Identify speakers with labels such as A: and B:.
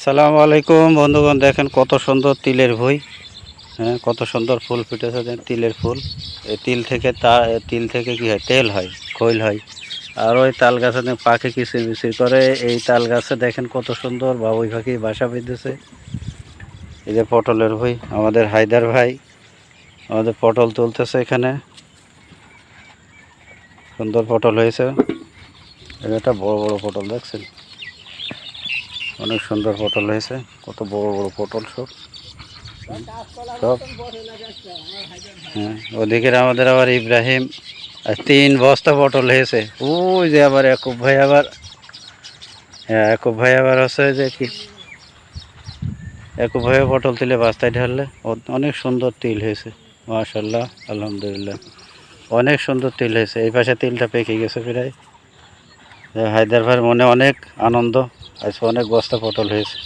A: আসসালামু আলাইকুম বন্ধুগণ, দেখেন কত সুন্দর তিলের ভুঁই। হ্যাঁ, কত সুন্দর ফুল ফুটেছে। তিলের ফুল, এই তিল থেকে কি হয়, তেল হয়, খৈল হয়। আর ওই তাল গাছে পাখি কিচিরমিচির করে। এই তাল গাছে দেখেন কত সুন্দর বাবুই পাখি বাসা বেঁধেছে। এই যে পটলের ভুঁই, আমাদের হায়দার ভাই আমাদের পটল তুলতেছে। এখানে সুন্দর পটল হয়েছে। এটা বড় বড় পটল, দেখছেন অনেক সুন্দর পটল হয়েছে। কত বড় বড় পটল সব। হ্যাঁ, ওদিকে আমাদের আবার ইব্রাহিম আর 3 বস্তা পটল হয়েছে। ওই যে আবার একুব ভাই আবার, হ্যাঁ একুব ভাই আবার হচ্ছে যে কি, একুব ভাই পটল তুলে বাস্তায় ঢাললে অনেক সুন্দর তিল হয়েছে। মাশাল্লাহ, আলহামদুলিল্লাহ, অনেক সুন্দর তিল হয়েছে। এই পাশে তিলটা পেকে গেছে প্রায়। হায়দার ভাইয়ের মনে অনেক আনন্দ, আজকে অনেক বস্তা পটল হয়েছে।